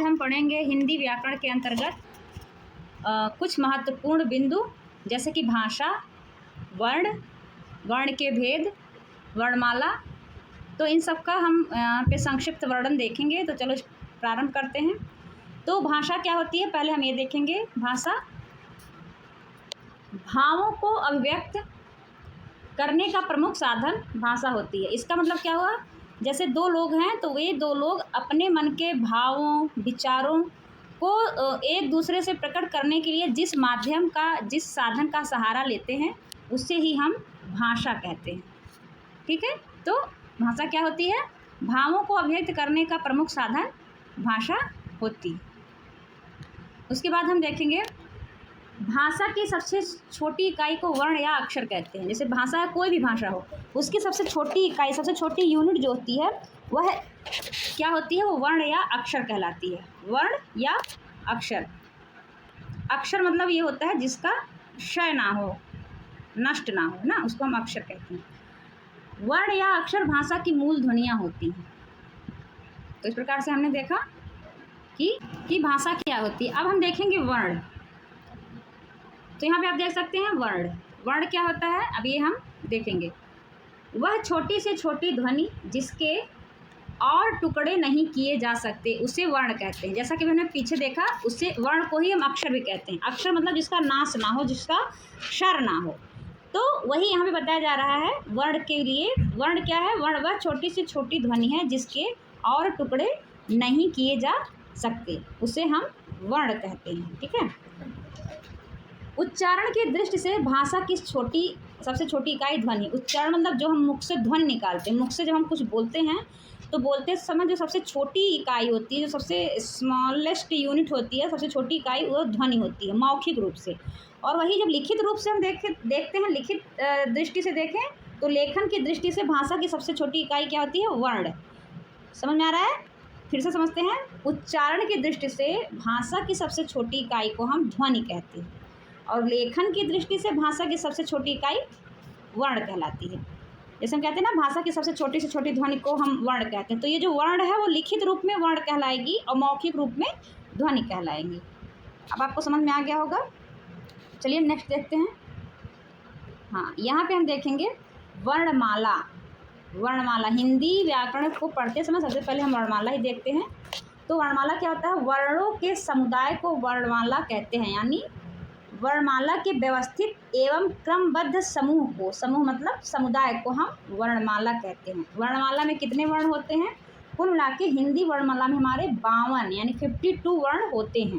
आज हम पढ़ेंगे हिंदी व्याकरण के अंतर्गत कुछ महत्वपूर्ण बिंदु, जैसे कि भाषा, वर्ण, वर्ण के भेद, वर्णमाला। तो इन सब का हम यहाँ पे संक्षिप्त वर्णन देखेंगे। तो चलो प्रारंभ करते हैं। तो भाषा क्या होती है, पहले हम ये देखेंगे। भाषा भावों को अभिव्यक्त करने का प्रमुख साधन भाषा होती है। इसका मतलब क्या हुआ, जैसे दो लोग हैं तो वे दो लोग अपने मन के भावों, विचारों को एक दूसरे से प्रकट करने के लिए जिस माध्यम का, जिस साधन का सहारा लेते हैं, उससे ही हम भाषा कहते हैं। ठीक है, तो भाषा क्या होती है, भावों को अभिव्यक्त करने का प्रमुख साधन भाषा होती है। उसके बाद हम देखेंगे भाषा की सबसे छोटी इकाई को वर्ण या अक्षर कहते हैं। जैसे भाषा, कोई भी भाषा हो, उसकी सबसे छोटी इकाई, सबसे छोटी यूनिट जो होती है वह क्या होती है, वो वर्ण या अक्षर कहलाती है। वर्ण या अक्षर। अक्षर मतलब ये होता है जिसका क्षय ना हो, नष्ट ना हो ना, उसको हम अक्षर कहते हैं। वर्ण या अक्षर भाषा की मूल ध्वनियाँ होती हैं। तो इस प्रकार से हमने देखा कि भाषा क्या होती है। अब हम देखेंगे वर्ण। तो यहाँ पे आप देख सकते हैं वर्ण। वर्ण क्या होता है, अब ये हम देखेंगे। वह छोटी से छोटी ध्वनि जिसके और टुकड़े नहीं किए जा सकते, उसे वर्ण कहते हैं। जैसा कि हमने पीछे देखा, उससे वर्ण को ही हम अक्षर भी कहते हैं। अक्षर मतलब जिसका नाश ना हो, जिसका क्षर ना हो। तो वही यहाँ पे बताया जा रहा है वर्ण के लिए। वर्ण क्या है, वर्ण वह छोटी से छोटी ध्वनि है जिसके और टुकड़े नहीं किए जा सकते, उसे हम वर्ण कहते हैं। ठीक है। उच्चारण की दृष्टि से भाषा की सबसे छोटी इकाई ध्वनि। उच्चारण मतलब जो हम मुख से ध्वनि निकालते हैं। मुख से जब हम कुछ बोलते हैं तो बोलते समय जो सबसे छोटी इकाई होती है, जो सबसे स्मॉलेस्ट यूनिट होती है, सबसे छोटी इकाई, वो ध्वनि होती है मौखिक रूप से। और वही जब लिखित रूप से हम देखते हैं, लिखित दृष्टि से देखें तो लेखन की दृष्टि से भाषा की सबसे छोटी इकाई क्या होती है, वर्ण। समझ में आ रहा है, फिर से समझते हैं। उच्चारण की दृष्टि से भाषा की सबसे छोटी इकाई को हम ध्वनि कहते हैं, और लेखन की दृष्टि से भाषा की सबसे छोटी इकाई वर्ण कहलाती है। जैसे हम कहते हैं ना, भाषा की सबसे छोटी से छोटी ध्वनि को हम वर्ण कहते हैं। तो ये जो वर्ण है वो लिखित रूप में वर्ण कहलाएगी और मौखिक रूप में ध्वनि कहलाएगी। अब आपको समझ में आ गया होगा। चलिए नेक्स्ट देखते हैं। हाँ, यहाँ पे हम देखेंगे वर्णमाला। वर्णमाला, हिंदी व्याकरण को पढ़ते समय सबसे पहले हम वर्णमाला ही देखते हैं। तो वर्णमाला क्या होता है, वर्णों के समुदाय को वर्णमाला कहते हैं। यानी वर्णमाला के व्यवस्थित एवं क्रमबद्ध समूह को, समूह मतलब समुदाय को हम वर्णमाला कहते हैं। वर्णमाला में कितने वर्ण होते हैं, कुल मिला के हिंदी वर्णमाला में हमारे 52 यानी 52 वर्ण होते हैं।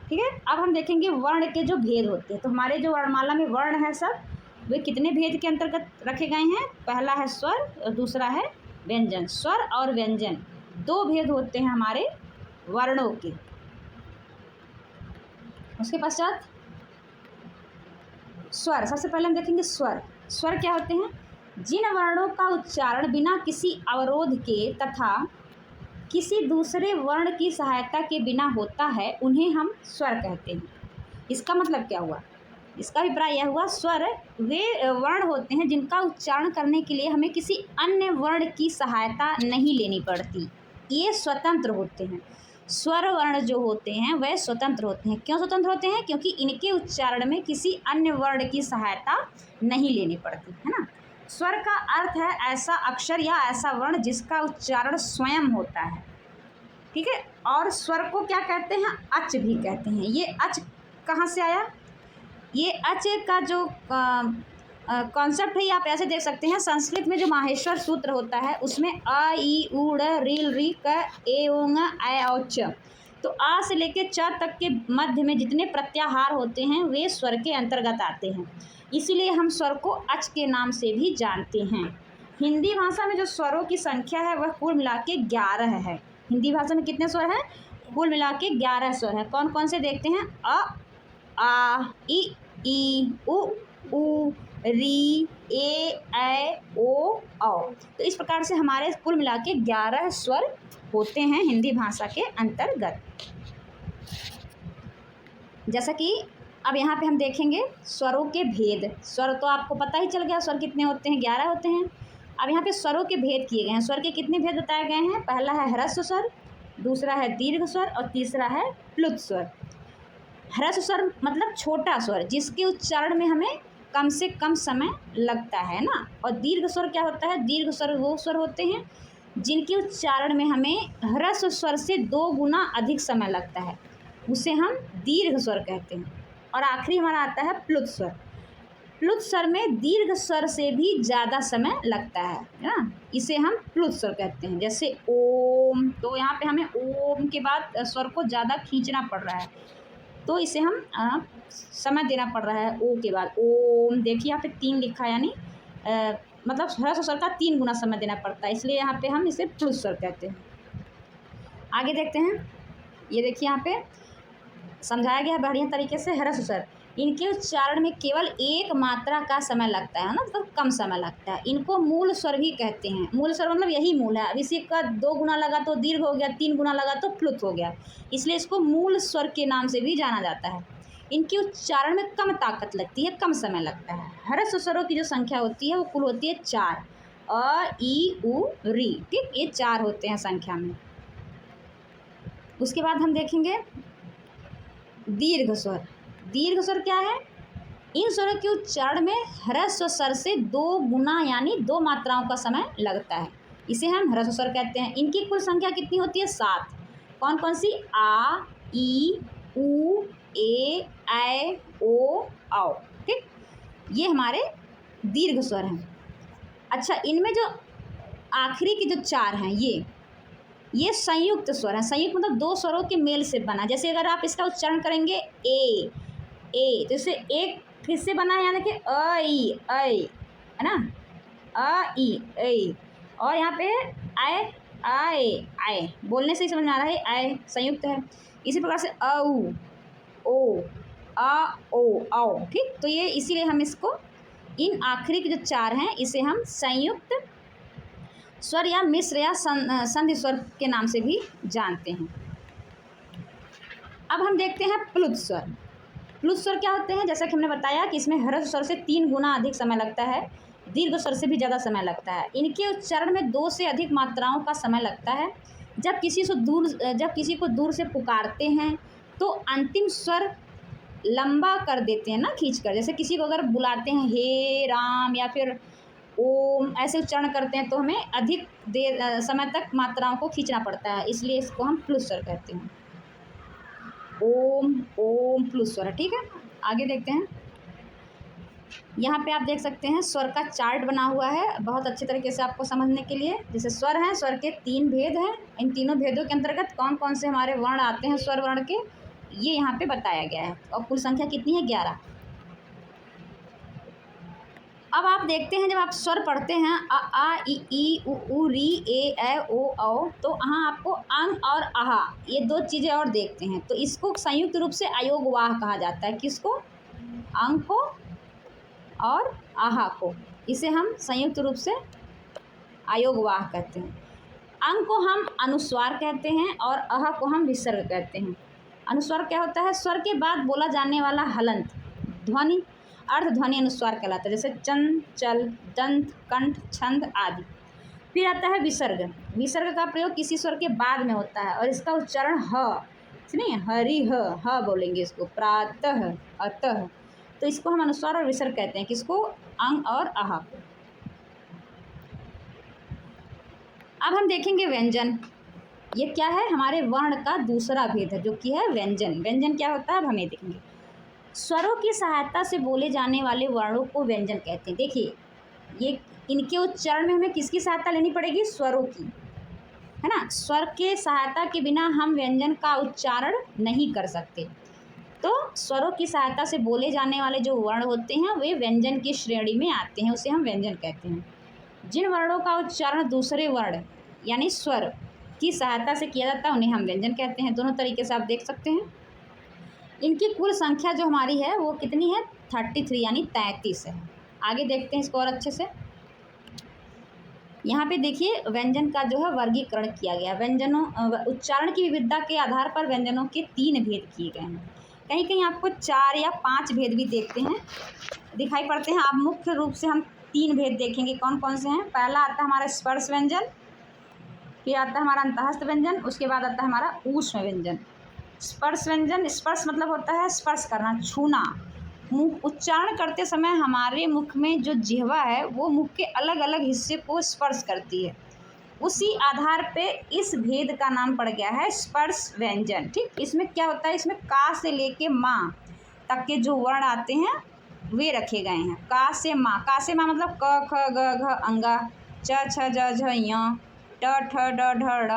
ठीक है। अब हम देखेंगे वर्ण के जो भेद होते हैं। तो हमारे जो वर्णमाला में वर्ण है सब, वे कितने भेद के अंतर्गत रखे गए हैं। पहला है स्वर और दूसरा है व्यंजन। स्वर और व्यंजन दो भेद होते हैं हमारे वर्णों के। उसके पश्चात स्वर। सबसे पहले हम देखेंगे स्वर। स्वर क्या होते हैं, जिन वर्णों का उच्चारण बिना किसी अवरोध के तथा किसी दूसरे वर्ण की सहायता के बिना होता है, उन्हें हम स्वर कहते हैं। इसका मतलब क्या हुआ, इसका अभिप्राय यह हुआ, स्वर वे वर्ण होते हैं जिनका उच्चारण करने के लिए हमें किसी अन्य वर्ण की सहायता नहीं लेनी पड़ती। ये स्वतंत्र होते हैं। स्वर वर्ण जो होते हैं वह स्वतंत्र होते हैं। क्यों स्वतंत्र होते हैं, क्योंकि इनके उच्चारण में किसी अन्य वर्ण की सहायता नहीं लेनी पड़ती है ना। स्वर का अर्थ है ऐसा अक्षर या ऐसा वर्ण जिसका उच्चारण स्वयं होता है। ठीक है। और स्वर को क्या कहते हैं, अच भी कहते हैं। ये अच कहाँ से आया, ये अच का जो कॉन्सेप्ट है, आप ऐसे देख सकते हैं। संस्कृत में जो माहेश्वर सूत्र होता है उसमें अ, ई, उ, ड़, ऋ, ऋ, क, ए, ओ, ङ, ऐ और च। तो आ से लेके च तक के मध्य में जितने प्रत्याहार होते हैं वे स्वर के अंतर्गत आते हैं। इसीलिए हम स्वर को अच के नाम से भी जानते हैं। हिंदी भाषा में जो स्वरों की संख्या है वह कुल मिला के 11 है। हिंदी भाषा में कितने स्वर हैं, कुल मिला के 11 स्वर हैं। कौन कौन से देखते हैं, अ, आ, ई, उ, ऊ, री, ए, ऐ, ओ, औ। तो इस प्रकार से हमारे कुल मिला के 11 स्वर होते हैं हिंदी भाषा के अंतर्गत। जैसा कि अब यहाँ पे हम देखेंगे स्वरों के भेद। स्वर तो आपको पता ही चल गया, स्वर कितने होते हैं, 11 होते हैं। अब यहाँ पे स्वरों के भेद किए गए हैं। स्वर के कितने भेद बताए गए हैं, पहला है ह्रस्व स्वर, दूसरा है दीर्घ स्वर और तीसरा है प्लुत स्वर। ह्रस्व स्वर मतलब छोटा स्वर जिसके उच्चारण में हमें कम से कम समय लगता है ना। और दीर्घ स्वर क्या होता है? दीर्घ स्वर वो स्वर होते हैं जिनके उच्चारण में हमें ह्रस्व स्वर से 2 गुना अधिक समय लगता है, उसे हम दीर्घ स्वर कहते हैं। और आखिरी हमारा आता है प्लुत स्वर। प्लुत स्वर में दीर्घ स्वर से भी ज़्यादा समय लगता है ना, इसे हम प्लुत स्वर कहते हैं। जैसे ओम, तो यहाँ पे हमें ओम के बाद स्वर को ज़्यादा खींचना पड़ रहा है, तो इसे हम समय देना पड़ रहा है ओ के बाद। ओम देखिए यहाँ पे 3 लिखा है, यानी मतलब ह्रस्व स्वर का 3 गुना समय देना पड़ता है, इसलिए यहाँ पे हम इसे प्लुत स्वर कहते हैं। आगे देखते हैं, ये देखिए यहाँ पे समझाया गया है बढ़िया तरीके से। ह्रस्व स्वर, इनके उच्चारण में केवल 1 मात्रा का समय लगता है ना, मतलब कम समय लगता है। इनको मूल स्वर भी कहते हैं। मूल स्वर मतलब यही मूल है। अब इसी का 2 गुना लगा तो दीर्घ हो गया, 3 गुना लगा तो प्लुत हो गया, इसलिए इसको मूल स्वर के नाम से भी जाना जाता है। इनके उच्चारण में कम ताकत लगती है, कम समय लगता है। ह्रस्व स्वरों की जो संख्या होती है वो कुल होती है 4, अ, ई, उ, री, ठीक, ये 4 होते हैं संख्या में। उसके बाद हम देखेंगे दीर्घ स्वर। दीर्घ स्वर क्या है? इन स्वरों के उच्चारण में ह्रस्व स्वर से 2 गुना यानी 2 मात्राओं का समय लगता है, इसे हम ह्रस्व स्वर कहते हैं। इनकी कुल संख्या कितनी होती है? 7। कौन कौन सी? आ, ई, उ, ए, ऐ, ओ, औ, ठीक, ये हमारे दीर्घ स्वर हैं। अच्छा, इनमें जो आखिरी के जो 4 हैं ये संयुक्त स्वर हैं। संयुक्त मतलब 2 स्वरों के मेल से बना। जैसे अगर आप इसका उच्चारण करेंगे ए, तो इसे एक फिर से बना है, यानी कि अ, ई, ऐ, है ना, अ, ई, ऐ। और यहाँ पे ऐ, आए, आए, बोलने से ही समझ में आ रहा है आए संयुक्त है। इसी प्रकार से अ, उ, ओ, आ, ओ, औ, ठीक। तो ये इसीलिए हम इसको, इन आखिरी के जो 4 हैं इसे हम संयुक्त स्वर या मिश्र या संधि स्वर के नाम से भी जानते हैं। अब हम देखते हैं प्लुत स्वर। प्लुत स्वर क्या होते हैं? जैसा कि हमने बताया कि इसमें ह्रस्व स्वर से 3 गुना अधिक समय लगता है, दीर्घ स्वर से भी ज़्यादा समय लगता है। इनके उच्चारण में 2 से अधिक मात्राओं का समय लगता है। जब किसी को दूर से पुकारते हैं तो अंतिम स्वर लंबा कर देते हैं ना, खींचकर। जैसे किसी को अगर बुलाते हैं हे राम या फिर ओम, ऐसे उच्चारण करते हैं तो हमें अधिक देर समय तक मात्राओं को खींचना पड़ता है, इसलिए इसको हम प्लुत स्वर कहते हैं। ओम, ओम, प्लुत स्वर, ठीक है। आगे देखते हैं, यहाँ पे आप देख सकते हैं स्वर का चार्ट बना हुआ है बहुत अच्छे तरीके से आपको समझने के लिए। जैसे स्वर हैं, स्वर के 3 भेद हैं। इन तीनों भेदों के अंतर्गत कौन कौन से हमारे वर्ण आते हैं स्वर वर्ण के, ये यहाँ पे बताया गया है। और कुल संख्या कितनी है? 11। अब आप देखते हैं, जब आप स्वर पढ़ते हैं अ, आ, ई, उ, री, ए, ऐ, ओ, औ, तो यहाँ आपको अंग और आहा, ये 2 चीज़ें और देखते हैं। तो इसको संयुक्त रूप से अयोगवाह कहा जाता है। किसको? अंग को और आहा को, इसे हम संयुक्त रूप से अयोगवाह कहते हैं। अंग को हम अनुस्वार कहते हैं और आहा को हम विसर्ग कहते हैं। अनुस्वार क्या होता है? स्वर के बाद बोला जाने वाला हलंत ध्वनि अर्ध ध्वनि अनुस्वार कहलाता है, जैसे चंद, चल, दंत, कंठ, छंद आदि। फिर आता है विसर्ग। विसर्ग का प्रयोग किसी स्वर के बाद में होता है और इसका उच्चारण ह, सुनिए, हरि ह बोलेंगे इसको, प्रातः, अतः। तो इसको हम अनुस्वार और विसर्ग कहते हैं। किसको? अंग और आहा को। अब हम देखेंगे व्यंजन। ये क्या है? हमारे वर्ण का दूसरा भेद है, जो कि है व्यंजन। व्यंजन क्या होता है अब हमें देखेंगे। स्वरों की सहायता से बोले जाने वाले वर्णों को व्यंजन कहते हैं। देखिए, ये इनके उच्चारण में हमें किसकी सहायता लेनी पड़ेगी? स्वरों की, है ना। स्वर के सहायता के बिना हम व्यंजन का उच्चारण नहीं कर सकते। तो स्वरों की सहायता से बोले जाने वाले जो वर्ण होते हैं वे व्यंजन की श्रेणी में आते हैं, उसे हम व्यंजन कहते हैं। जिन वर्णों का उच्चारण दूसरे वर्ण यानी स्वर की सहायता से किया जाता है उन्हें हम व्यंजन कहते हैं। दोनों तरीके से आप देख सकते हैं। इनकी कुल संख्या जो हमारी है वो कितनी है? 33 यानी 33 है। आगे देखते हैं इसको और अच्छे से। यहाँ पे देखिए व्यंजन का जो है वर्गीकरण किया गया। व्यंजनों उच्चारण की विविधता के आधार पर व्यंजनों के 3 भेद किए गए हैं। कहीं कहीं आपको 4 या 5 भेद भी देखते हैं, दिखाई पड़ते हैं। आप मुख्य रूप से हम 3 भेद देखेंगे। कौन कौन से हैं? पहला आता है हमारा स्पर्श व्यंजन, फिर आता है हमारा अंतःस्थ व्यंजन, उसके बाद आता है हमारा ऊष्म व्यंजन। स्पर्श व्यंजन, स्पर्श मतलब होता है स्पर्श करना, छूना। मुख उच्चारण करते समय हमारे मुख में जो जिह्वा है वो मुख के अलग अलग हिस्से को स्पर्श करती है, उसी आधार पे इस भेद का नाम पड़ गया है स्पर्श व्यंजन। ठीक, इसमें क्या होता है, इसमें का से लेके माँ तक के जो वर्ण आते हैं वे रखे गए हैं। का से माँ मतलब क ख ग घ अंगा, च छ ज झ ञ, ट ठ ड ढ ड़,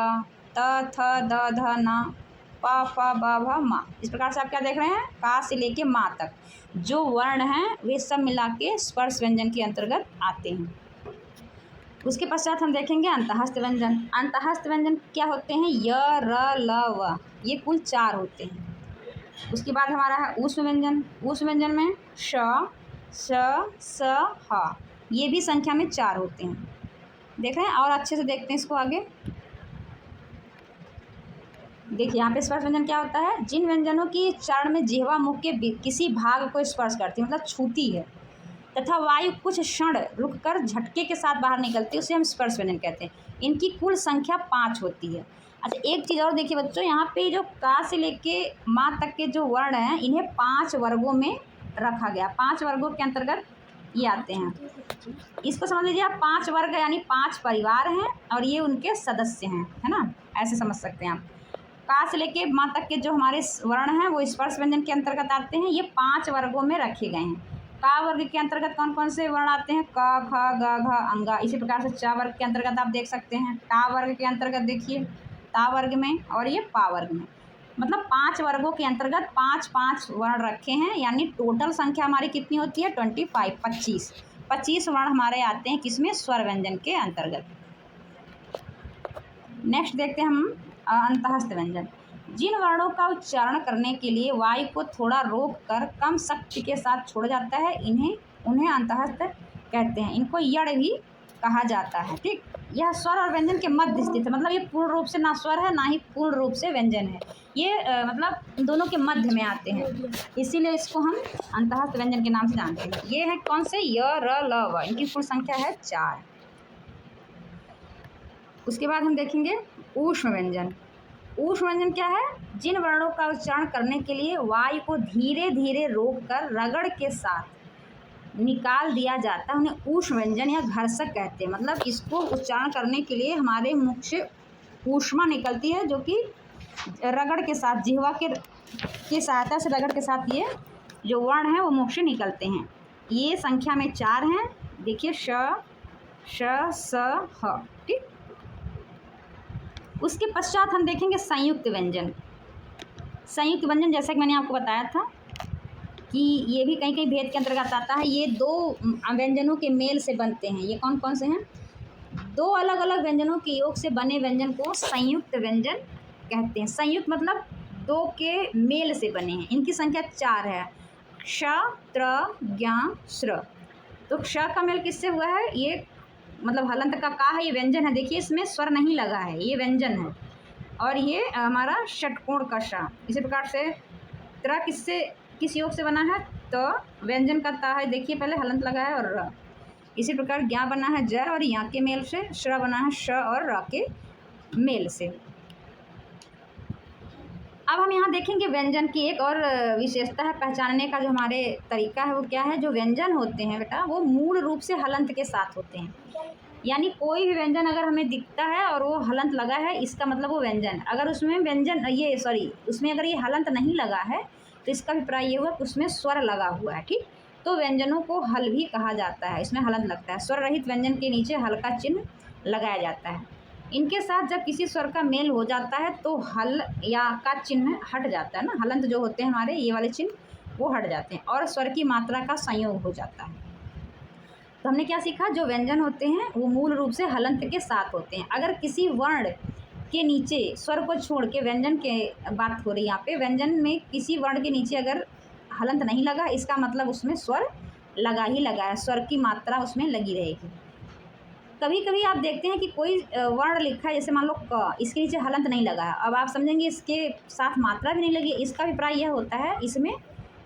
त थ द ध न, प फ ब भ म। इस प्रकार से आप क्या देख रहे हैं, का से लेके माँ तक जो वर्ण हैं वे सब मिला के स्पर्श व्यंजन के अंतर्गत आते हैं। उसके पश्चात हम देखेंगे अंतःस्थ व्यंजन। अंतःस्थ व्यंजन क्या होते हैं, य र ल व, ये कुल 4 होते हैं। उसके बाद हमारा है ऊष्म व्यंजन। ऊष्म व्यंजन में श, श, स, ह, ये भी संख्या में 4 होते हैं। देख रहे हैं, और अच्छे से देखते हैं इसको आगे। देखिए यहाँ पे स्पर्श व्यंजन क्या होता है, जिन व्यंजनों की चरण में जिह्वा मुख के किसी भाग को स्पर्श करती है, मतलब छूती है, तथा वायु कुछ क्षण रुककर झटके के साथ बाहर निकलती है, उसे हम स्पर्श व्यंजन कहते हैं। इनकी कुल संख्या 5 होती है। अच्छा, एक चीज़ और देखिए बच्चों, यहाँ पे जो का से लेके माँ तक के जो वर्ण हैं इन्हें 5 वर्गों में रखा गया। 5 वर्गों के अंतर्गत ये आते हैं। इसको समझ लीजिए आप, 5 वर्ग यानी 5 परिवार हैं और ये उनके सदस्य हैं, है ना, ऐसे समझ सकते हैं आप। का से लेके माँ तक के जो हमारे वर्ण हैं वो स्पर्श व्यंजन के अंतर्गत आते हैं। ये 5 वर्गों में रखे गए हैं। का वर्ग के अंतर्गत कौन कौन से वर्ण आते हैं, क ख ग घ अंगा। इसी प्रकार से च वर्ग के अंतर्गत आप देख सकते हैं। टा वर्ग के अंतर्गत देखिए ता वर्ग में, और ये पा वर्ग में। मतलब 5 वर्गों के अंतर्गत 5 वर्ण रखे हैं, यानी टोटल संख्या हमारी कितनी होती है, 25 25 वर्ण हमारे आते हैं किसमें, स्वर व्यंजन के अंतर्गत। नेक्स्ट देखते हैं हम अंतःस्थ व्यंजन। जिन वर्णों का उच्चारण करने के लिए वायु को थोड़ा रोक कर कम शक्ति के साथ छोड़ा जाता है उन्हें अंतःस्थ कहते हैं। इनको यड़ भी कहा जाता है। ठीक, यह स्वर और व्यंजन के मध्य स्थित है, मतलब ये पूर्ण रूप से ना स्वर है ना ही पूर्ण रूप से व्यंजन है। ये मतलब दोनों के मध्य में आते हैं, इसीलिए इसको हम अंतःस्थ व्यंजन के नाम से जानते हैं। ये है कौन से, य र ल व, इनकी कुल संख्या है 4। उसके बाद हम देखेंगे ऊष्म व्यंजन। ऊष्म व्यंजन क्या है, जिन वर्णों का उच्चारण करने के लिए वायु को धीरे धीरे रोककर रगड़ के साथ निकाल दिया जाता है उन्हें ऊष्म व्यंजन या घर्षक कहते हैं। मतलब इसको उच्चारण करने के लिए हमारे मुख से ऊष्मा निकलती है, जो कि रगड़ के साथ, जिह्वा के सहायता से रगड़ के साथ ये जो वर्ण है वो मुख से निकलते हैं। ये संख्या में 4 हैं। देखिए श, स, ह। ठीक, उसके पश्चात हम देखेंगे संयुक्त व्यंजन। संयुक्त व्यंजन जैसा कि मैंने आपको बताया था कि ये भी कहीं कहीं भेद के अंतर्गत आता है। ये 2 व्यंजनों के मेल से बनते हैं। ये कौन कौन से हैं, 2 अलग अलग व्यंजनों के योग से बने व्यंजन को संयुक्त व्यंजन कहते हैं। संयुक्त मतलब 2 के मेल से बने हैं। इनकी संख्या 4 है, क्ष, त्र, ज्ञ, श्र। तो क्ष का मेल किससे हुआ है, ये मतलब हलंत का का है, ये व्यंजन है। देखिए इसमें स्वर नहीं लगा है, ये व्यंजन है। और ये हमारा षटकोण का श। इसी प्रकार से त्र किस योग से बना है, तो व्यंजन का ता है, देखिए पहले हलंत लगा है, और र। इसी प्रकार ज्ञा बना है ज और यहाँ के मेल से, श्र बना है श और र के मेल से। अब हम यहाँ देखेंगे व्यंजन की एक और विशेषता है, पहचानने का जो हमारे तरीका है वो क्या है। जो व्यंजन होते हैं बेटा वो मूल रूप से हलंत के साथ होते हैं। यानी कोई भी व्यंजन अगर हमें दिखता है और वो हलंत लगा है, इसका मतलब वो व्यंजन। अगर उसमें उसमें अगर ये हलंत नहीं लगा है तो इसका अभिप्राय ये हुआ कि उसमें स्वर लगा हुआ है। ठीक, तो व्यंजनों को हल भी कहा जाता है, इसमें हलंत लगता है। स्वर रहित व्यंजन के नीचे हल का चिन्ह लगाया जाता है। इनके साथ जब किसी स्वर का मेल हो जाता है तो हल या का चिन्ह हट जाता है ना, हलंत जो होते हैं हमारे ये वाले चिन्ह वो हट जाते हैं और स्वर की मात्रा का संयोग हो जाता है। तो हमने क्या सीखा, जो व्यंजन होते हैं वो मूल रूप से हलंत के साथ होते हैं। अगर किसी वर्ण के नीचे स्वर को छोड़ के, व्यंजन के बात हो रही है यहाँ पे, व्यंजन में किसी वर्ण के नीचे अगर हलंत नहीं लगा, इसका मतलब उसमें स्वर लगा ही लगा है, स्वर की मात्रा उसमें लगी रहेगी। कभी कभी आप देखते हैं कि कोई वर्ण लिखा है, जैसे मान लो क, इसके नीचे हलंत नहीं लगा है। अब आप समझेंगे इसके साथ मात्रा भी नहीं लगी, इसका अभिप्राय यह होता है इसमें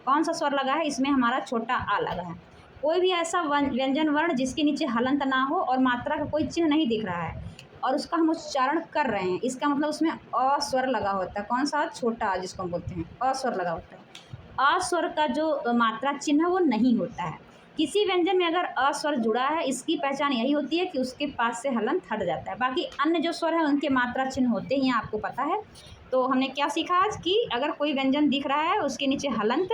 कौन सा स्वर लगा है, इसमें हमारा छोटा आ लगा है। कोई भी ऐसा व्यंजन वर्ण जिसके नीचे हलंत ना हो और मात्रा का कोई चिन्ह नहीं दिख रहा है, और उसका हम उच्चारण कर रहे हैं, इसका मतलब उसमें अ स्वर लगा होता है। कौन सा? छोटा आ जिसको हम बोलते हैं, अ स्वर लगा होता है। अ स्वर का जो मात्रा चिन्ह है वो नहीं होता है। किसी व्यंजन में अगर अ स्वर जुड़ा है, इसकी पहचान यही होती है कि उसके पास से हलंत हट जाता है। बाकी अन्य जो स्वर है उनके मात्रा चिन्ह होते ही हैं, आपको पता है। तो हमने क्या सीखा आज कि अगर कोई व्यंजन दिख रहा है, उसके नीचे हलंत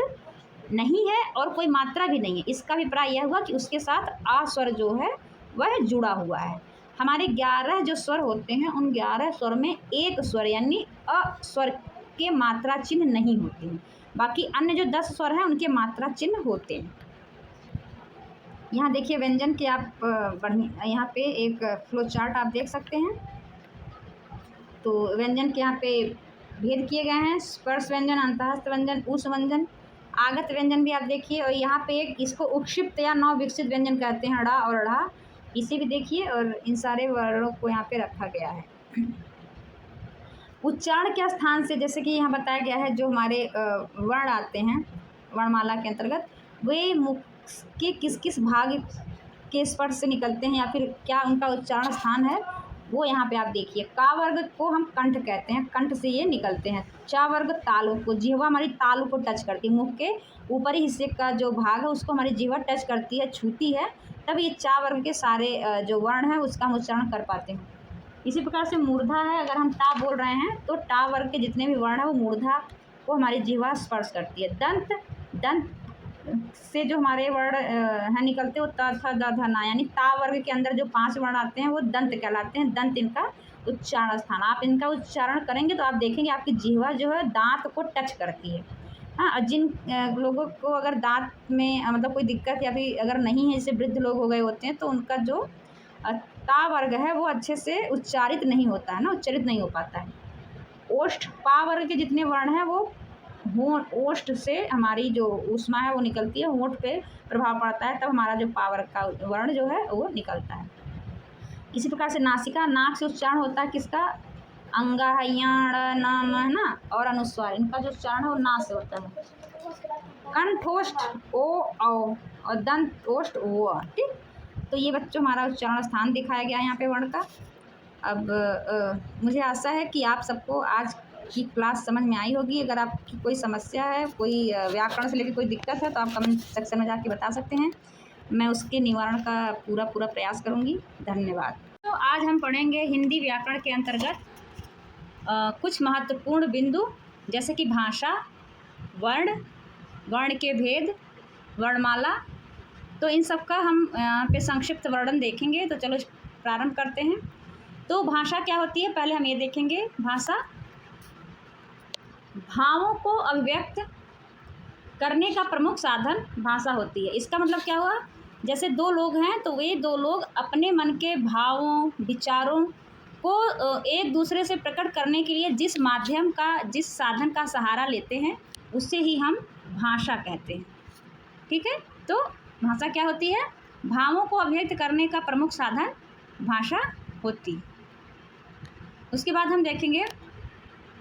नहीं है और कोई मात्रा भी नहीं है, इसका अभिप्राय यह हुआ कि उसके साथ आ स्वर जो है वह जुड़ा हुआ है। हमारे 11 जो स्वर होते हैं, उन 11 स्वर में एक स्वर यानी अ स्वर के मात्रा चिन्ह नहीं होते हैं। बाकी अन्य जो 10 स्वर हैं उनके मात्रा चिन्ह होते हैं। यहाँ देखिए व्यंजन के आप बढ़िया यहाँ पे एक फ्लो चार्ट आप देख सकते हैं। तो व्यंजन के यहाँ पे भेद किए गए हैं, स्पर्श व्यंजन, अंतःस्थ व्यंजन, उष् व्यंजन, आगत व्यंजन भी आप देखिए। और यहाँ पे एक इसको उपक्षिप्त या नव विकसित व्यंजन कहते हैं, ड़ा और ढ़ा, इसे भी देखिए। और इन सारे वर्णों को यहाँ पे रखा गया है। उच्चारण के स्थान से, जैसे कि यहाँ बताया गया है, जो हमारे वर्ण आते हैं वर्णमाला के अंतर्गत, वे मुख के किस किस भाग के स्पर्श से निकलते हैं या फिर क्या उनका उच्चारण स्थान है, वो यहाँ पे आप देखिए। का वर्ग को हम कंठ कहते हैं, कंठ से ये निकलते हैं। चा वर्ग तालु को, जिह्वा हमारी तालु को टच करती है, मुख के ऊपरी हिस्से का जो भाग है उसको हमारी जिह्वा टच करती है, छूती है, तब ये चा वर्ग के सारे जो वर्ण है उसका हम उच्चारण कर पाते हैं। इसी प्रकार से मूर्धा है, अगर हम टा बोल रहे हैं तो टा वर्ग के जितने भी वर्ण है वो मूर्धा को हमारी जिह्वा स्पर्श करती है। दंत, दंत से जो हमारे वर्ण हैं निकलते हैं वो त, थ, द, ध, ना, यानी ता वर्ग के अंदर जो 5 वर्ण आते हैं वो दंत कहलाते हैं। दंत इनका उच्चारण स्थान। आप इनका उच्चारण करेंगे तो आप देखेंगे आपकी जिह्वा जो है दांत को टच करती है। हाँ, जिन लोगों को अगर दांत में मतलब कोई दिक्कत या फिर अगर नहीं है, जैसे वृद्ध लोग हो गए होते हैं, तो उनका जो ता वर्ग है वो अच्छे से उच्चारित नहीं होता है ना, उच्चारित नहीं हो पाता है। ओष्ठ, पा वर्ग के जितने वर्ण हैं वो ओष्ठ से हमारी जो ऊष्मा है वो निकलती है, होंठ पे प्रभाव पड़ता है, तब हमारा जो पा वर्ग का वर्ण जो है वो निकलता है। इसी प्रकार से नासिका, नाक से उच्चारण होता है किसका? अंगा, यण, नम, है ना, और अनुस्वार, इनका जो उच्चारण है वो ना से होता है। कंठोष्ठ ओ औ और दंतोष्ठ ओ। ठीक, तो ये बच्चों हमारा उच्चारण स्थान दिखाया गया है यहाँ पे वर्ण का। अब मुझे आशा है कि आप सबको आज की क्लास समझ में आई होगी। अगर आपकी कोई समस्या है, कोई व्याकरण से लेकर कोई दिक्कत है, तो आप कमेंट सेक्शन में जाके बता सकते हैं, मैं उसके निवारण का पूरा प्रयास करूँगी। धन्यवाद। तो आज हम पढ़ेंगे हिंदी व्याकरण के अंतर्गत कुछ महत्वपूर्ण बिंदु, जैसे कि भाषा, वर्ण, वर्ण के भेद, वर्णमाला। तो इन सब का हम यहाँ पे संक्षिप्त वर्णन देखेंगे। तो चलो प्रारंभ करते हैं। तो भाषा क्या होती है, पहले हम ये देखेंगे। भाषा भावों को अभिव्यक्त करने का प्रमुख साधन भाषा होती है। इसका मतलब क्या हुआ, जैसे दो लोग हैं तो वे दो लोग अपने मन के भावों, विचारों को एक दूसरे से प्रकट करने के लिए जिस माध्यम का, जिस साधन का सहारा लेते हैं, उसे ही हम भाषा कहते हैं। ठीक है, तो भाषा क्या होती है? भावों को अभिव्यक्त करने का प्रमुख साधन भाषा होती है। उसके बाद हम देखेंगे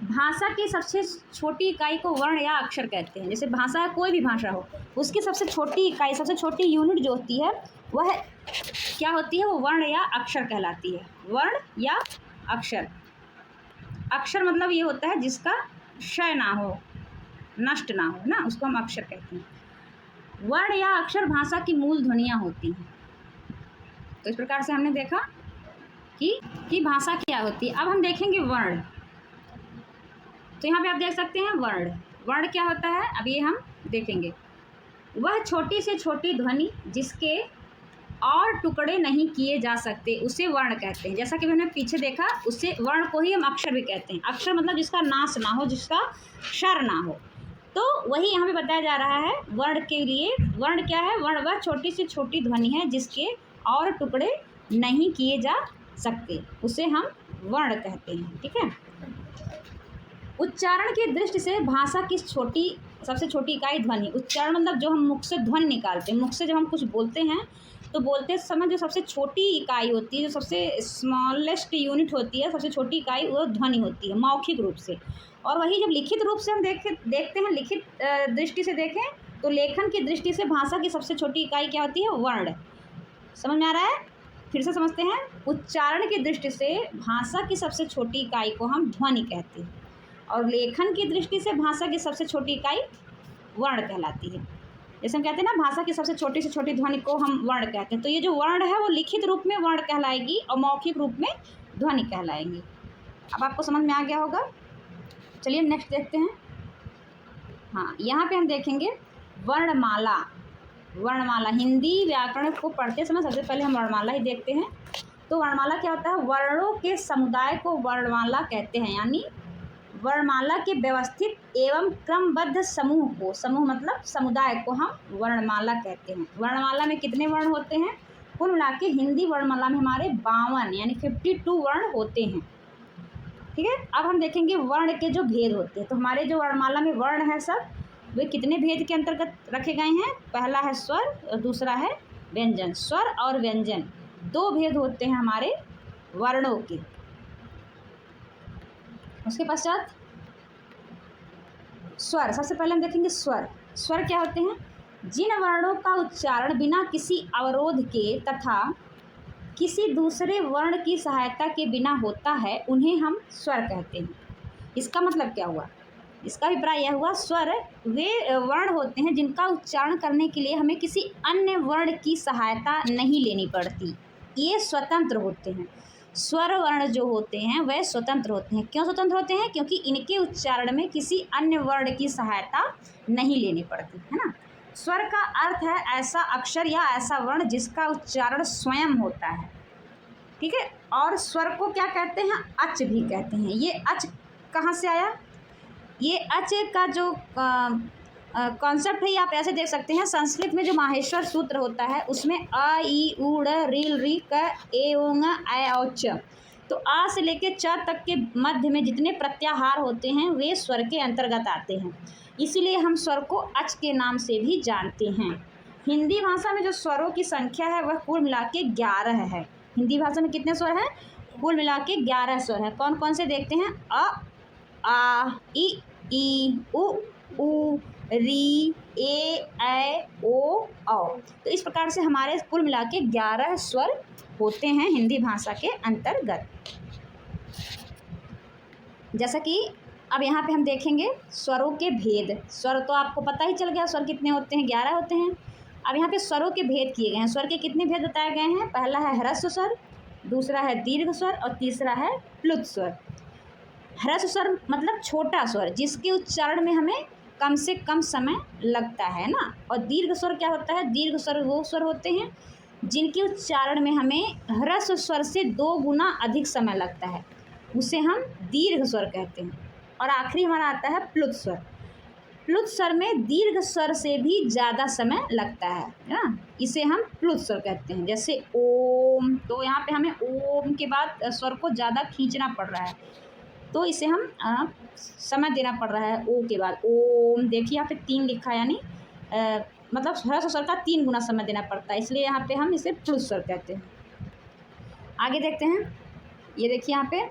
भाषा की सबसे छोटी इकाई को वर्ण या अक्षर कहते हैं। जैसे भाषा है, कोई भी भाषा हो, उसकी सबसे छोटी इकाई, सबसे छोटी यूनिट जो होती है वह क्या होती है? वो वर्ण या अक्षर कहलाती है। वर्ण या अक्षर। अक्षर मतलब ये होता है जिसका क्षय ना हो, नष्ट ना हो ना, उसको हम अक्षर कहते हैं। वर्ण या अक्षर भाषा की मूल ध्वनियाँ होती हैं। तो इस प्रकार से हमने देखा कि भाषा क्या होती है। अब हम देखेंगे वर्ण। तो यहाँ पे आप देख सकते हैं वर्ण। वर्ण क्या होता है, अब ये हम देखेंगे। वह छोटी से छोटी ध्वनि जिसके और टुकड़े नहीं किए जा सकते, उसे वर्ण कहते हैं। जैसा कि मैंने पीछे देखा, उससे वर्ण को ही हम अक्षर भी कहते हैं। अक्षर मतलब जिसका नाश ना हो, जिसका क्षर ना हो। तो वही यहाँ पे बताया जा रहा है वर्ण के लिए। वर्ण क्या है? वर्ण वह छोटी से छोटी ध्वनि है जिसके और टुकड़े नहीं किए जा सकते, उसे हम वर्ण कहते हैं। ठीक है। उच्चारण की दृष्टि से भाषा की सबसे छोटी इकाई ध्वनि। उच्चारण मतलब जो हम मुख से ध्वनि निकालते हैं, मुख से जब हम कुछ बोलते हैं तो बोलते समय जो सबसे छोटी इकाई होती है, जो सबसे स्मॉलेस्ट यूनिट होती है, सबसे छोटी इकाई, वो ध्वनि होती है मौखिक रूप से। और वही जब लिखित रूप से हम देखते हैं, लिखित दृष्टि से देखें तो लेखन की दृष्टि से भाषा की सबसे छोटी इकाई क्या होती है? वर्ण। समझ में आ रहा है? फिर से समझते हैं। उच्चारण की दृष्टि से भाषा की सबसे छोटी इकाई को हम ध्वनि कहते हैं और लेखन की दृष्टि से भाषा की सबसे छोटी इकाई वर्ण कहलाती है। जैसे हम कहते हैं ना, भाषा की सबसे छोटी से छोटी ध्वनि को हम वर्ण कहते हैं, तो ये जो वर्ण है वो लिखित रूप में वर्ण कहलाएगी और मौखिक रूप में ध्वनि कहलाएंगी। अब आपको समझ में आ गया होगा। चलिए नेक्स्ट देखते हैं। हाँ, यहाँ पे हम देखेंगे वर्णमाला। वर्णमाला, हिंदी व्याकरण को पढ़ते समय सबसे पहले हम वर्णमाला ही देखते हैं। तो वर्णमाला क्या होता है? वर्णों के समुदाय को वर्णमाला कहते हैं, यानी वर्णमाला के व्यवस्थित एवं क्रमबद्ध समूह को, समूह मतलब समुदाय को हम वर्णमाला कहते हैं। वर्णमाला में कितने वर्ण होते हैं? कुल मिला के हिंदी वर्णमाला में हमारे 52 यानी 52 वर्ण होते हैं। ठीक है, अब हम देखेंगे वर्ण के जो भेद होते हैं। तो हमारे जो वर्णमाला में वर्ण है सब, वे कितने भेद के अंतर्गत रखे गए हैं? पहला है स्वर और दूसरा है व्यंजन। स्वर और व्यंजन 2 भेद होते हैं हमारे वर्णों के। उसके पश्चात स्वर। सबसे पहले हम देखेंगे स्वर। स्वर क्या होते हैं? जिन वर्णों का उच्चारण बिना किसी अवरोध के तथा किसी दूसरे वर्ण की सहायता के बिना होता है, उन्हें हम स्वर कहते हैं। इसका मतलब क्या हुआ? इसका अभिप्राय यह हुआ, स्वर वे वर्ण होते हैं जिनका उच्चारण करने के लिए हमें किसी अन्य वर्ण की सहायता नहीं लेनी पड़ती। ये स्वतंत्र होते हैं। स्वर वर्ण जो होते हैं वह स्वतंत्र होते हैं। क्यों स्वतंत्र होते हैं? क्योंकि इनके उच्चारण में किसी अन्य वर्ण की सहायता नहीं लेनी पड़ती, है ना। स्वर का अर्थ है ऐसा अक्षर या ऐसा वर्ण जिसका उच्चारण स्वयं होता है। ठीक है, और स्वर को क्या कहते हैं? अच भी कहते हैं। ये अच कहाँ से आया? ये अच का जो कॉन्सेप्ट है, ये आप ऐसे देख सकते हैं। संस्कृत में जो माहेश्वर सूत्र होता है उसमें अ, ई, उ, ड़, ऋ, ऋ, क, ए, ओंग, ऐ और च, तो आ से लेके च तक के मध्य में जितने प्रत्याहार होते हैं वे स्वर के अंतर्गत आते हैं। इसीलिए हम स्वर को अच के नाम से भी जानते हैं। हिंदी भाषा में जो स्वरों की संख्या है वह कुल मिला के 11 है। हिंदी भाषा में कितने स्वर हैं? कुल मिला के 11 स्वर हैं। कौन कौन से देखते हैं? अ, आ, ई, उ, री, ए, ऐ, ओ, औ। तो इस प्रकार से हमारे कुल मिला के 11 स्वर होते हैं हिंदी भाषा के अंतर्गत। जैसा कि अब यहाँ पे हम देखेंगे स्वरों के भेद। स्वर तो आपको पता ही चल गया, स्वर कितने होते हैं? 11 होते हैं। अब यहाँ पे स्वरों के भेद किए गए हैं। स्वर के कितने भेद बताए गए हैं? पहला है ह्रस्व स्वर, दूसरा है दीर्घ स्वर और तीसरा है प्लुत स्वर। ह्रस्व स्वर मतलब छोटा स्वर, जिसके उच्चारण में हमें कम से कम समय लगता है ना। और दीर्घ स्वर क्या होता है? दीर्घ स्वर वो स्वर होते हैं जिनके उच्चारण में हमें ह्रस्व स्वर से 2 गुना अधिक समय लगता है, उसे हम दीर्घ स्वर कहते हैं। और आखिरी हमारा आता है प्लुत स्वर। प्लुत स्वर में दीर्घ स्वर से भी ज़्यादा समय लगता है ना, इसे हम प्लुत स्वर कहते हैं। जैसे ओम, तो यहाँ पे हमें ओम के बाद स्वर को ज़्यादा खींचना पड़ रहा है, तो इसे हम समय देना पड़ रहा है। ओ के बाद ओम, देखिए यहाँ पे 3 लिखा है, यानी मतलब ह्रस्व स्वर का 3 गुना समय देना पड़ता है, इसलिए यहाँ पे हम इसे प्लुत स्वर कहते हैं। आगे देखते हैं। ये देखिए यहाँ पे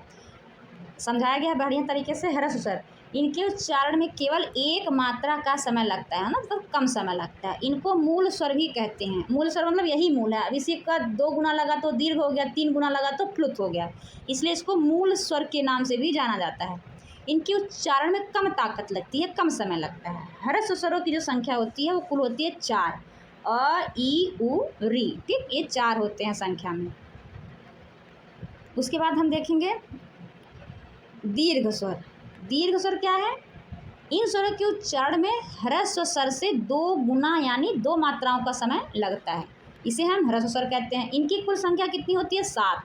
समझाया गया है बढ़िया तरीके से। ह्रस्व स्वर, इनके उच्चारण में केवल 1 मात्रा का समय लगता है ना, मतलब कम समय लगता है। इनको मूल स्वर भी कहते हैं। मूल स्वर मतलब यही मूल है। अब इसी का 2 गुना लगा तो दीर्घ हो गया, 3 गुना लगा तो प्लुत हो गया, इसलिए इसको मूल स्वर के नाम से भी जाना जाता है। इनके उच्चारण में कम ताकत लगती है, कम समय लगता है। ह्रस्व स्वरों की जो संख्या होती है वो कुल होती है 4। अ, ई, उ, री, ठीक, ये 4 होते हैं संख्या में। उसके बाद हम देखेंगे दीर्घ स्वर। दीर्घ स्वर क्या है? इन स्वरों के उच्चारण में ह्रस्व स्वर से 2 गुना यानी 2 मात्राओं का समय लगता है, इसे हम ह्रस्व स्वर कहते हैं। इनकी कुल संख्या कितनी होती है? 7।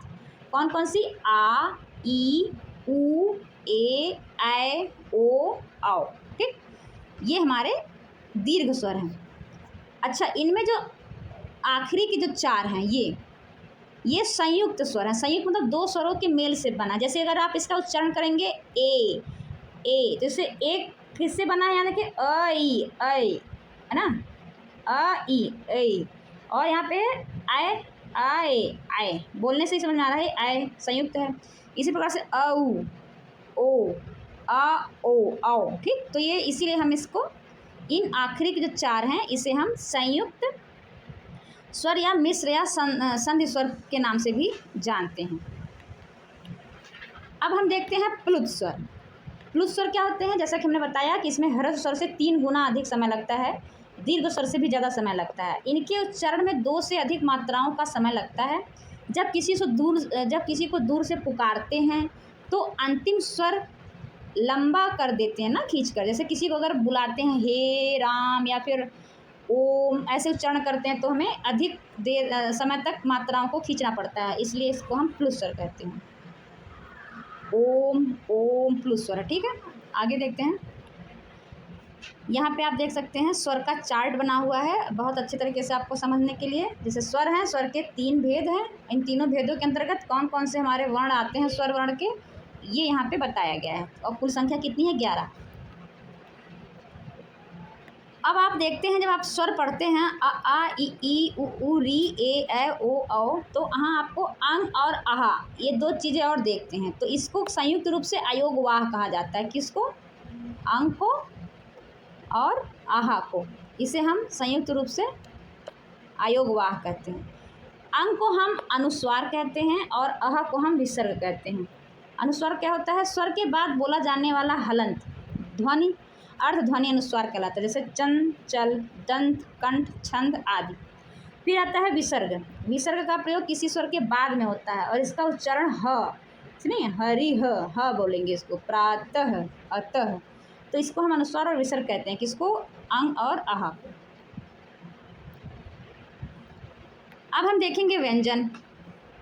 कौन कौन सी? आ, ई, उ, ए, ऐ, ओ, औ, ठीक, ये हमारे दीर्घ स्वर हैं। अच्छा, इनमें जो आखिरी के जो 4 हैं ये संयुक्त स्वर हैं। संयुक्त मतलब 2 स्वरों के मेल से बना। जैसे अगर आप इसका उच्चारण करेंगे ए, तो इससे एक किससे बना है? यहाँ देखिए अ, ई, ऐ, है ना, अ, ई, ऐ, और यहाँ पे ऐ, आए, आए, बोलने से ही समझ में आ रहा है ऐ संयुक्त है। इसी प्रकार से अ, उ, ओ, आ, ओ, औ, ठीक। तो ये इसीलिए हम इसको इन आखिरी के जो 4 हैं इसे हम संयुक्त स्वर या मिश्र या संधि स्वर के नाम से भी जानते हैं। अब हम देखते हैं प्लुत स्वर। प्लुत स्वर क्या होते हैं? जैसा कि हमने बताया कि इसमें ह्रस्व स्वर से 3 गुना अधिक समय लगता है, दीर्घ स्वर से भी ज़्यादा समय लगता है। इनके उच्चारण में 2 से अधिक मात्राओं का समय लगता है। जब किसी को दूर से पुकारते हैं तो अंतिम स्वर लंबा कर देते हैं ना, खींचकर। जैसे किसी को अगर बुलाते हैं हे राम या फिर ओम, ऐसे उच्चारण करते हैं तो हमें अधिक देर समय तक मात्राओं को खींचना पड़ता है, इसलिए इसको हम प्लुत स्वर कहते हैं। ओम ओम प्लुत स्वर है। ठीक है, आगे देखते हैं। यहाँ पे आप देख सकते हैं स्वर का चार्ट बना हुआ है बहुत अच्छे तरीके से आपको समझने के लिए। जैसे स्वर हैं, स्वर के 3 भेद हैं। इन तीनों भेदों के अंतर्गत कौन कौन से हमारे वर्ण आते हैं स्वर वर्ण के, ये यहाँ पे बताया गया है। और कुल संख्या कितनी है? 11। अब आप देखते हैं जब आप स्वर पढ़ते हैं अ आ ई उ री ए ऐ ओ औ, तो यहाँ आपको अंग और आहा ये 2 चीज़ें और देखते हैं। तो इसको संयुक्त रूप से अयोगवाह कहा जाता है। किसको? अंग को और आहा को, इसे हम संयुक्त रूप से अयोगवाह कहते हैं। अंग को हम अनुस्वार कहते हैं और आहा को हम विसर्ग कहते हैं। अनुस्वार क्या होता है? स्वर के बाद बोला जाने वाला हलंत ध्वनि अर्धध्वनि अनुस्वार कहलाता है, जैसे चंद, चल, दंत, कंठ, छंद आदि। फिर आता है विसर्ग। विसर्ग का प्रयोग किसी स्वर के बाद में होता है और इसका उच्चारण ह, सुनिए, हरि ह बोलेंगे इसको, प्रातः, अतः। तो इसको हम अनुस्वार और विसर्ग कहते हैं। किसको? अंग और आहा को। अब हम देखेंगे व्यंजन।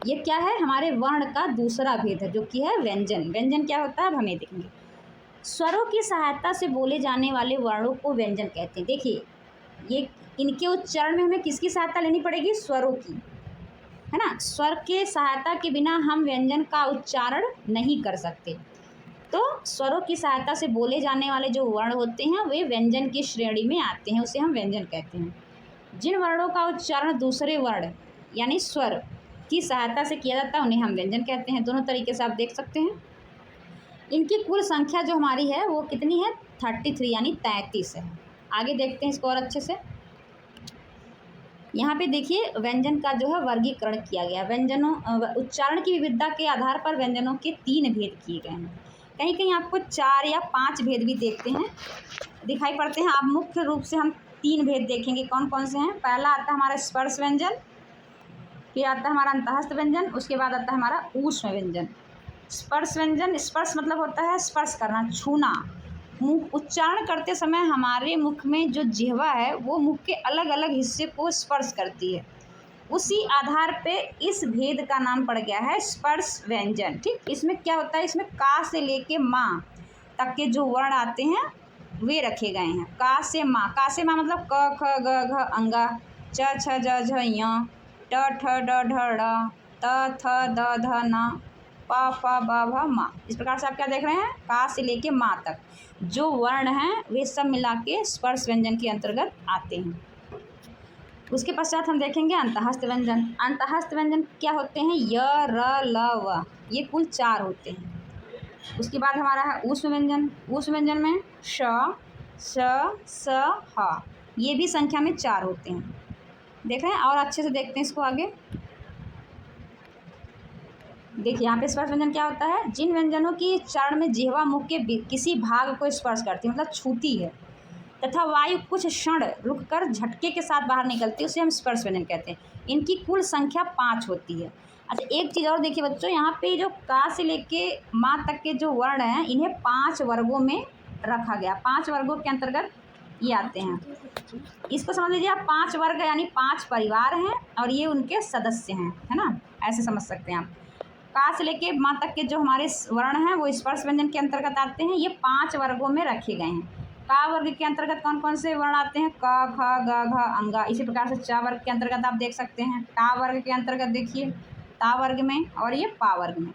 ये क्या है? हमारे वर्ण का दूसरा भेद है जो कि है व्यंजन। व्यंजन क्या होता है अब हमें देखेंगे। स्वरों की सहायता से बोले जाने वाले वर्णों को व्यंजन कहते हैं। देखिए, ये इनके उच्चारण में हमें किसकी सहायता लेनी पड़ेगी? स्वरों की, है ना। स्वर के सहायता के बिना हम व्यंजन का उच्चारण नहीं कर सकते। तो स्वरों की सहायता से बोले जाने वाले जो वर्ण होते हैं वे व्यंजन की श्रेणी में आते हैं, उसे हम व्यंजन कहते हैं। जिन वर्णों का उच्चारण दूसरे वर्ण यानी स्वर की सहायता से किया जाता है उन्हें हम व्यंजन कहते हैं। दोनों तरीके से आप देख सकते हैं। इनकी कुल संख्या जो हमारी है वो कितनी है? 33 यानी 33 है। आगे देखते हैं इसको और अच्छे से। यहाँ पे देखिए व्यंजन का जो है वर्गीकरण किया गया। व्यंजनों उच्चारण की विविधता के आधार पर व्यंजनों के 3 भेद किए गए हैं। कहीं कहीं आपको 4 या 5 भेद भी देखते हैं दिखाई पड़ते हैं। आप मुख्य रूप से हम 3 भेद देखेंगे। कौन कौन से हैं? पहला आता है हमारा स्पर्श व्यंजन, फिर आता है हमारा अंतःस्थ व्यंजन, उसके बाद आता है हमारा ऊष्म व्यंजन। स्पर्श व्यंजन, स्पर्श मतलब होता है स्पर्श करना, छूना। मुख उच्चारण करते समय हमारे मुख में जो जिह्वा है वो मुख के अलग अलग हिस्से को स्पर्श करती है। उसी आधार पे इस भेद का नाम पड़ गया है स्पर्श व्यंजन। ठीक, इसमें क्या होता है? इसमें का से लेके माँ तक के जो वर्ण आते हैं वे रखे गए हैं। का से माँ मतलब क ख ग घ अंगा, च छ ज झ ञ, ट ठ ड ढ ड़, त थ द ध न, प फ ब भ म। इस प्रकार से आप क्या देख रहे हैं? का से लेके माँ तक जो वर्ण हैं वे सब मिला के स्पर्श व्यंजन के अंतर्गत आते हैं। उसके पश्चात हम देखेंगे अंतःस्थ व्यंजन। अंतःस्थ व्यंजन क्या होते हैं? य, र, ल, व, ये कुल 4 होते हैं। उसके बाद हमारा है ऊष्म व्यंजन। ऊष्म व्यंजन में श, स, स, ह, ये भी संख्या में 4 होते हैं। देख रहे हैं? और अच्छे से देखते हैं इसको आगे। देखिए यहाँ पे स्पर्श व्यंजन क्या होता है? जिन व्यंजनों की उच्चारण में जिह्वा मुख के किसी भाग को स्पर्श करती है, मतलब छूती है, तथा वायु कुछ क्षण रुककर झटके के साथ बाहर निकलती है, उसे हम स्पर्श व्यंजन कहते हैं। इनकी कुल संख्या 5 होती है। अच्छा, एक चीज़ और देखिए बच्चों, यहाँ पे जो का से लेके माँ तक के जो वर्ण हैं इन्हें 5 वर्गों में रखा गया। 5 वर्गों के अंतर्गत ये आते हैं। इसको समझ लीजिए आप, 5 वर्ग यानी 5 परिवार हैं और ये उनके सदस्य हैं, है ना, ऐसे समझ सकते हैं आप। का से लेके माँ तक के जो हमारे वर्ण हैं वो स्पर्श व्यंजन के अंतर्गत आते हैं। ये 5 वर्गों में रखे गए हैं। का वर्ग के अंतर्गत कौन कौन से वर्ण आते हैं? क, ख, ग, घ, अंगा। इसी प्रकार से च वर्ग के अंतर्गत आप देख सकते हैं। टा वर्ग के अंतर्गत देखिए ता वर्ग में, और ये पा वर्ग में।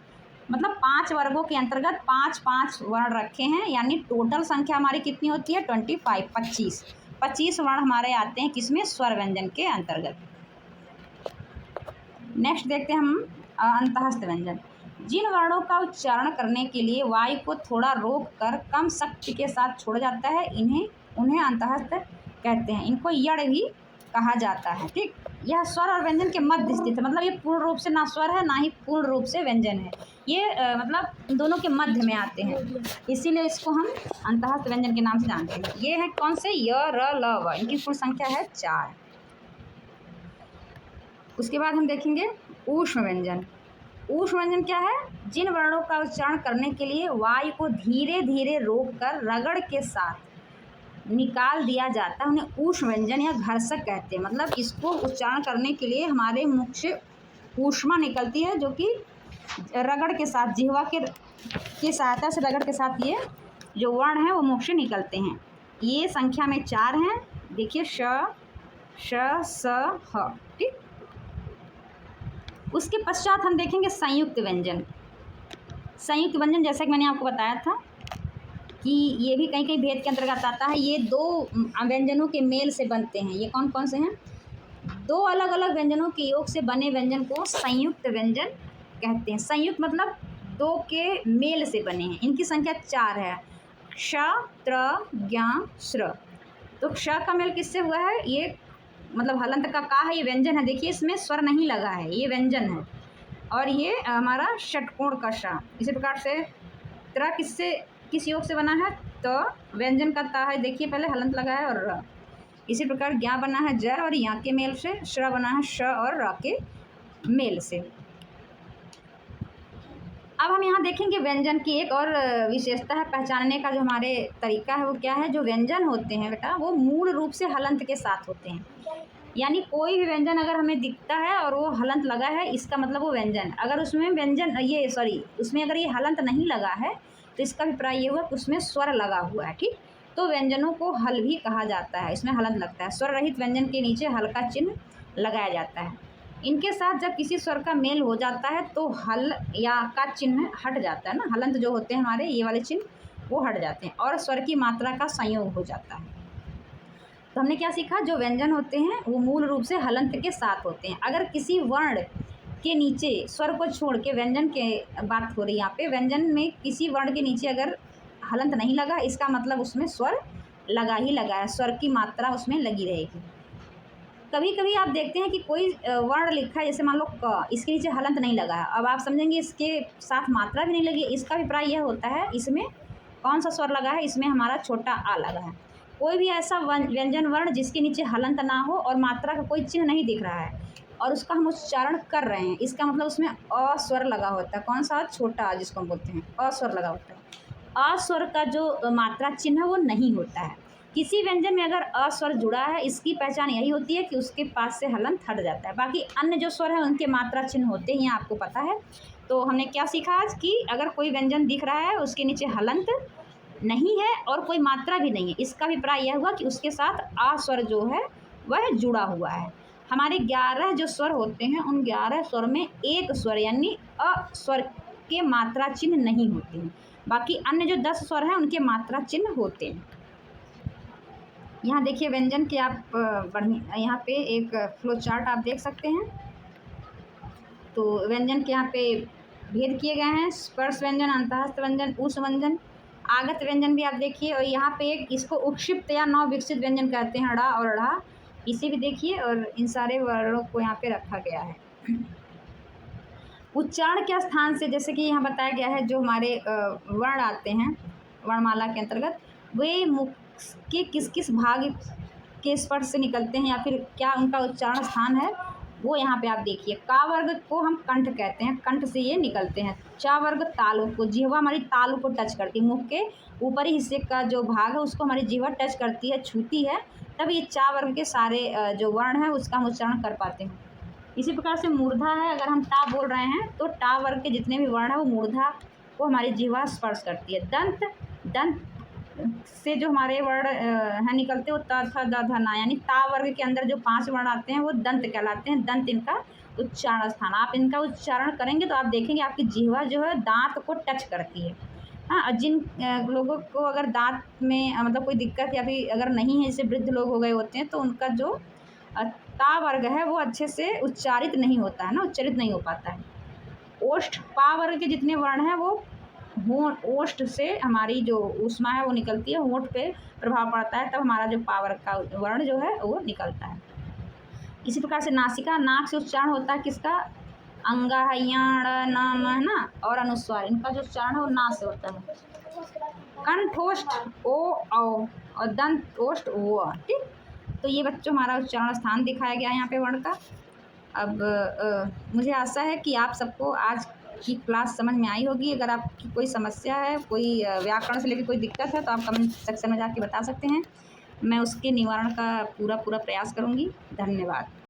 मतलब 5 वर्गों के अंतर्गत 5-5 वर्ण रखे हैं, यानी टोटल संख्या हमारी कितनी होती है? 25 25 वर्ण हमारे आते हैं किसमें? स्वर व्यंजन के अंतर्गत। नेक्स्ट देखते हैं हम अंतःस्थ व्यंजन। जिन वर्णों का उच्चारण करने के लिए वायु को थोड़ा रोक कर कम शक्ति के साथ छोड़ा जाता है उन्हें अंतःस्थ कहते हैं। इनको यड़ भी कहा जाता है। ठीक, यह स्वर और व्यंजन के मध्य स्थित है, मतलब ये पूर्ण रूप से ना स्वर है ना ही पूर्ण रूप से व्यंजन है, ये मतलब दोनों के मध्य में आते हैं, इसीलिए इसको हम अंतःस्थ व्यंजन के नाम से जानते हैं। ये है कौन से, य, र, ल, व, इनकी कुल संख्या है 4। उसके बाद हम देखेंगे ऊष्म व्यंजन। ऊष्म व्यंजन क्या है, जिन वर्णों का उच्चारण करने के लिए वायु को धीरे धीरे रोककर रगड़ के साथ निकाल दिया जाता है उन्हें ऊष्म व्यंजन या घर्षक कहते हैं। मतलब इसको उच्चारण करने के लिए हमारे मुख से ऊष्मा निकलती है, जो कि रगड़ के साथ, जिह्वा की सहायता से रगड़ के साथ ये जो वर्ण है वो मुख से निकलते हैं। ये संख्या में 4 हैं। देखिए श, स, ह। ठीक, उसके पश्चात हम देखेंगे संयुक्त व्यंजन। संयुक्त व्यंजन जैसा कि मैंने आपको बताया था कि ये भी कहीं कहीं भेद के अंतर्गत आता है। ये 2 व्यंजनों के मेल से बनते हैं। ये कौन कौन से हैं, 2 अलग अलग व्यंजनों के योग से बने व्यंजन को संयुक्त व्यंजन कहते हैं। संयुक्त मतलब 2 के मेल से बने हैं। इनकी संख्या 4 है, श, त्र, ज्ञ, श्र। तो श का मेल किससे हुआ है, ये मतलब हलंत का का है, ये व्यंजन है। देखिए इसमें स्वर नहीं लगा है, ये व्यंजन है। और ये हमारा षटकोण का श। इसी प्रकार से त्र किस योग से बना है, तो व्यंजन का ता है, देखिए पहले हलंत लगा है, और र। इसी प्रकार ज्ञा बना है ज और यहाँ के मेल से, श्र बना है श और र के मेल से। अब हम यहाँ देखेंगे व्यंजन की एक और विशेषता है पहचानने का जो हमारे तरीका है वो क्या है। जो व्यंजन होते हैं बेटा वो मूल रूप से हलंत के साथ होते हैं, यानी कोई भी व्यंजन अगर हमें दिखता है और वो हलंत लगा है, इसका मतलब वो व्यंजन। अगर उसमें उसमें अगर ये हलंत नहीं लगा है तो इसका अभिप्राय ये हुआ कि उसमें स्वर लगा हुआ है। ठीक, तो व्यंजनों को हल भी कहा जाता है, इसमें हलंत लगता है। स्वर रहित व्यंजन के नीचे हल का चिन्ह लगाया जाता है। इनके साथ जब किसी स्वर का मेल हो जाता है तो हल या का चिन्ह हट जाता है ना, हलंत जो होते हैं हमारे ये वाले चिन्ह वो हट जाते हैं और स्वर की मात्रा का संयोग हो जाता है। तो हमने क्या सीखा, जो व्यंजन होते हैं वो मूल रूप से हलंत के साथ होते हैं। अगर किसी वर्ण के नीचे स्वर को छोड़ के, व्यंजन के बात हो रही है यहाँ पे, व्यंजन में किसी वर्ण के नीचे अगर हलंत नहीं लगा, इसका मतलब उसमें स्वर लगा ही लगा है, स्वर की मात्रा उसमें लगी रहेगी। कभी कभी आप देखते हैं कि कोई वर्ण लिखा है, जैसे मान लो क, इसके नीचे हलंत नहीं लगा है। अब आप समझेंगे इसके साथ मात्रा भी नहीं लगी, इसका अभिप्राय यह होता है इसमें कौन सा स्वर लगा है, इसमें हमारा छोटा आ लगा है। कोई भी ऐसा व्यंजन वर्ण जिसके नीचे हलंत ना हो और मात्रा का कोई चिन्ह नहीं दिख रहा है और उसका हम उच्चारण कर रहे हैं, इसका मतलब उसमें अ स्वर लगा होता है। कौन सा, छोटा जिसको हम बोलते हैं, अ स्वर लगा होता है। अ स्वर का जो मात्रा चिन्ह है वो नहीं होता है। किसी व्यंजन में अगर अ स्वर जुड़ा है, इसकी पहचान यही होती है कि उसके पास से हलंत हट जाता है। बाकी अन्य जो स्वर है उनके मात्रा चिन्ह होते हैं, आपको पता है। तो हमने क्या सीखा आज कि अगर कोई व्यंजन दिख रहा है उसके नीचे हलंत नहीं है और कोई मात्रा भी नहीं है, इसका अभिप्राय यह हुआ कि उसके साथ आ स्वर जो है वह जुड़ा हुआ है। हमारे 11 जो स्वर होते हैं उन 11 स्वर में एक स्वर यानी अ स्वर के मात्रा चिन्ह नहीं होते हैं। बाकी अन्य जो 10 स्वर हैं उनके मात्रा चिन्ह होते हैं। यहाँ देखिए व्यंजन के आप बढ़िया, यहाँ पे एक फ्लो चार्ट आप देख सकते हैं। तो व्यंजन के यहाँ पे भेद किए गए हैं, स्पर्श व्यंजन, अंतःस्थ व्यंजन, ऊष्म व्यंजन, आगत व्यंजन भी आप देखिए। और यहाँ पे एक इसको उपक्षिप्त या नव विकसित व्यंजन कहते हैं, ड़ा और ढ़ा, इसे भी देखिए। और इन सारे वर्णों को यहाँ पे रखा गया है। उच्चारण के स्थान से, जैसे कि यहाँ बताया गया है, जो हमारे वर्ण आते हैं वर्णमाला के अंतर्गत, वे मुख के किस किस भाग के स्पर्श से निकलते हैं या फिर क्या उनका उच्चारण स्थान है, वो यहाँ पे आप देखिए। का वर्ग को हम कंठ कहते हैं, कंठ से ये निकलते हैं। चा वर्ग तालु को, जिह्वा हमारी तालु को टच करती है, मुख के ऊपरी हिस्से का जो भाग है उसको हमारी जिह्वा टच करती है, छूती है, तब ये चा वर्ग के सारे जो वर्ण है उसका हम उच्चारण कर पाते हैं। इसी प्रकार से मूर्धा है, अगर हम टा बोल रहे हैं तो टा वर्ग के जितने भी वर्ण है वो मूर्धा को हमारी जिह्वा स्पर्श करती है। दंत से जो हमारे वर्ण है निकलते हैं वो त, थ, द, ध, ना, यानी ता वर्ग के अंदर जो 5 वर्ण आते हैं वो दंत कहलाते हैं। दंत इनका उच्चारण स्थान। आप इनका उच्चारण करेंगे तो आप देखेंगे आपकी जिह्वा जो है दांत को टच करती है। हाँ, जिन लोगों को अगर दांत में मतलब कोई दिक्कत या फिर अगर नहीं है, जैसे वृद्ध लोग हो गए होते हैं, तो उनका जो ता वर्ग है वो अच्छे से उच्चारित नहीं होता है ना, उच्चारित नहीं हो पाता है। ओष्ठ, पा वर्ग के जितने वर्ण हैं वो ओष्ठ से हमारी जो ऊष्मा है वो निकलती है, होंठ पे प्रभाव पड़ता है, तब हमारा जो पा वर्ग का वर्ण जो है वो निकलता है। इसी प्रकार से नासिका, नाक से उच्चारण होता है किसका? अंगा, हयण, नम, है ना, और अनुस्वार, इनका जो उच्चारण है वो ना से होता है। कंठोष्ठ ओ औ और दंत ओष्ठ ओ, ठीक। तो ये बच्चों हमारा उच्चारण स्थान दिखाया गया यहाँ पे वर्ण का। अब मुझे आशा है कि आप सबको आज की क्लास समझ में आई होगी। अगर आपकी कोई समस्या है, कोई व्याकरण से लेकर कोई दिक्कत है, तो आप कमेंट सेक्शन में जाके बता सकते हैं। मैं उसके निवारण का पूरा प्रयास करूँगी। धन्यवाद।